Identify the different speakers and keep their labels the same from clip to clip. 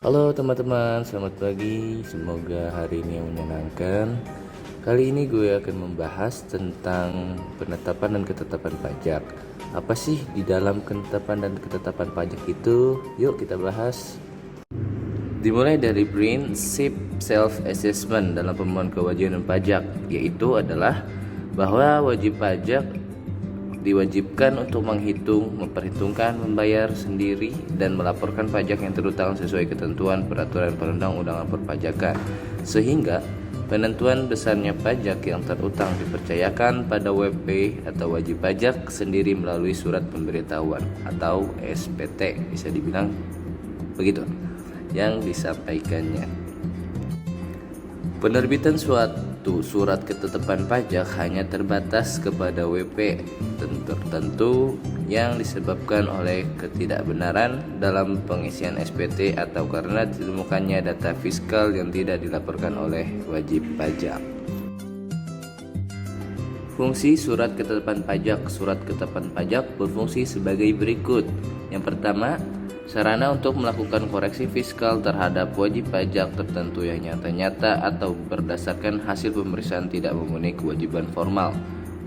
Speaker 1: Halo teman-teman, selamat pagi. Semoga hari ini yang menyenangkan. Kali ini gue akan membahas tentang penetapan dan ketetapan pajak. Apa sih di dalam penetapan dan ketetapan pajak itu? Yuk kita bahas. Dimulai dari prinsip self-assessment dalam pemohon kewajiban pajak, yaitu adalah bahwa wajib pajak diwajibkan untuk menghitung, memperhitungkan, membayar sendiri, dan melaporkan pajak yang terutang sesuai ketentuan peraturan perundang-undangan perpajakan, sehingga penentuan besarnya pajak yang terutang dipercayakan pada WP atau wajib pajak sendiri melalui surat pemberitahuan atau SPT, bisa dibilang begitu, yang disampaikannya. Penerbitan suatu surat ketetapan pajak hanya terbatas kepada WP tertentu yang disebabkan oleh ketidakbenaran dalam pengisian SPT atau karena ditemukannya data fiskal yang tidak dilaporkan oleh wajib pajak. Fungsi surat ketetapan pajak. Surat ketetapan pajak berfungsi sebagai berikut. Yang pertama, sarana untuk melakukan koreksi fiskal terhadap wajib pajak tertentu yang nyata-nyata atau berdasarkan hasil pemeriksaan tidak memenuhi kewajiban formal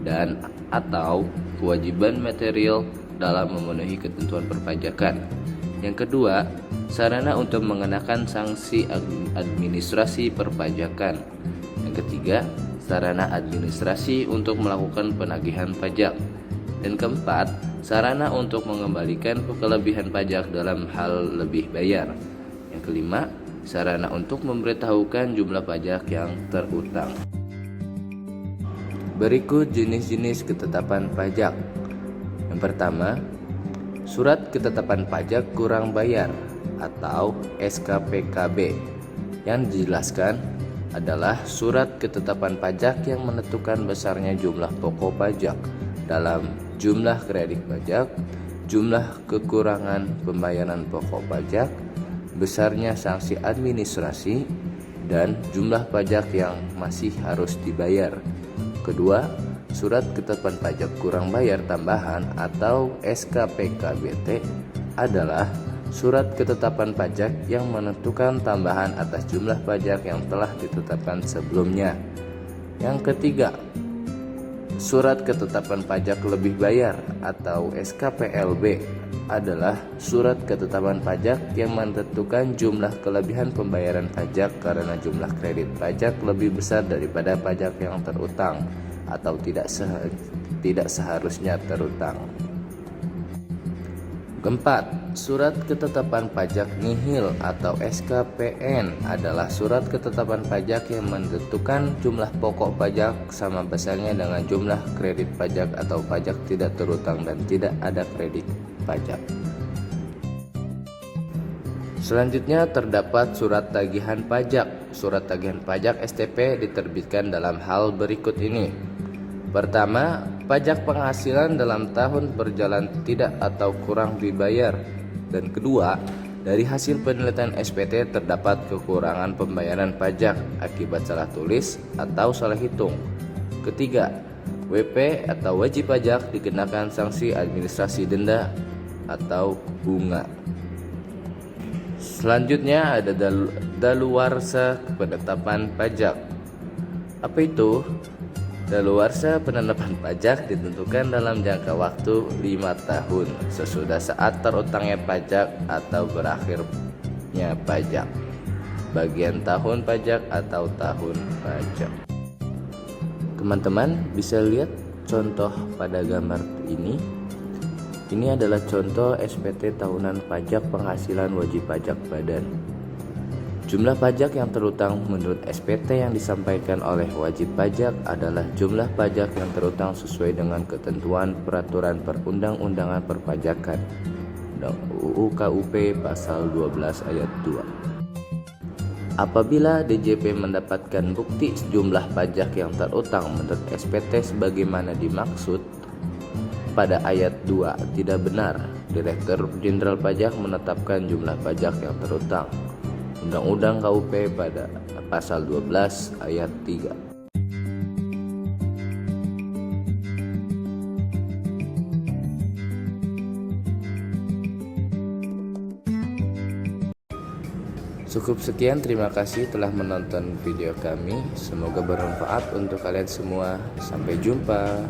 Speaker 1: dan atau kewajiban material dalam memenuhi ketentuan perpajakan. Yang kedua, sarana untuk mengenakan sanksi administrasi perpajakan. Yang ketiga, sarana administrasi untuk melakukan penagihan pajak. Dan keempat, sarana untuk mengembalikan kelebihan pajak dalam hal lebih bayar. Yang kelima, sarana untuk memberitahukan jumlah pajak yang terutang. Berikut jenis-jenis ketetapan pajak. Yang pertama, surat ketetapan pajak kurang bayar atau SKPKB. Yang dijelaskan adalah surat ketetapan pajak yang menentukan besarnya jumlah pokok pajak dalam jumlah kredit pajak, jumlah kekurangan pembayaran pokok pajak, besarnya sanksi administrasi, dan jumlah pajak yang masih harus dibayar. Kedua, surat ketetapan pajak kurang bayar tambahan atau SKPKBT adalah surat ketetapan pajak yang menentukan tambahan atas jumlah pajak yang telah ditetapkan sebelumnya. Yang ketiga, surat ketetapan pajak lebih bayar atau SKPLB adalah surat ketetapan pajak yang menentukan jumlah kelebihan pembayaran pajak karena jumlah kredit pajak lebih besar daripada pajak yang terutang atau tidak seharusnya terutang. Keempat, surat ketetapan pajak nihil atau SKPN adalah surat ketetapan pajak yang menentukan jumlah pokok pajak sama besarnya dengan jumlah kredit pajak atau pajak tidak terutang dan tidak ada kredit pajak. Selanjutnya terdapat surat tagihan pajak. Surat tagihan pajak STP diterbitkan dalam hal berikut ini. Pertama, pajak penghasilan dalam tahun berjalan tidak atau kurang dibayar. Dan kedua, dari hasil penelitian SPT terdapat kekurangan pembayaran pajak akibat salah tulis atau salah hitung. Ketiga, WP atau wajib pajak dikenakan sanksi administrasi denda atau bunga. Selanjutnya ada daluarsa penetapan pajak. Apa itu? Daluarsa penetapan pajak ditentukan dalam jangka waktu 5 tahun sesudah saat terutangnya pajak atau berakhirnya pajak, bagian tahun pajak atau tahun pajak. Teman-teman bisa lihat contoh pada gambar ini. Ini adalah contoh SPT tahunan pajak penghasilan wajib pajak badan. Jumlah pajak yang terutang menurut SPT yang disampaikan oleh wajib pajak adalah jumlah pajak yang terutang sesuai dengan ketentuan peraturan perundang-undangan perpajakan UU KUP pasal 12 ayat 2. Apabila DJP mendapatkan bukti jumlah pajak yang terutang menurut SPT sebagaimana dimaksud pada ayat 2 tidak benar, Direktur Jenderal Pajak menetapkan jumlah pajak yang terutang. Undang-Undang KUP pada pasal 12 ayat 3. Cukup sekian, terima kasih telah menonton video kami. Semoga bermanfaat untuk kalian semua. Sampai jumpa.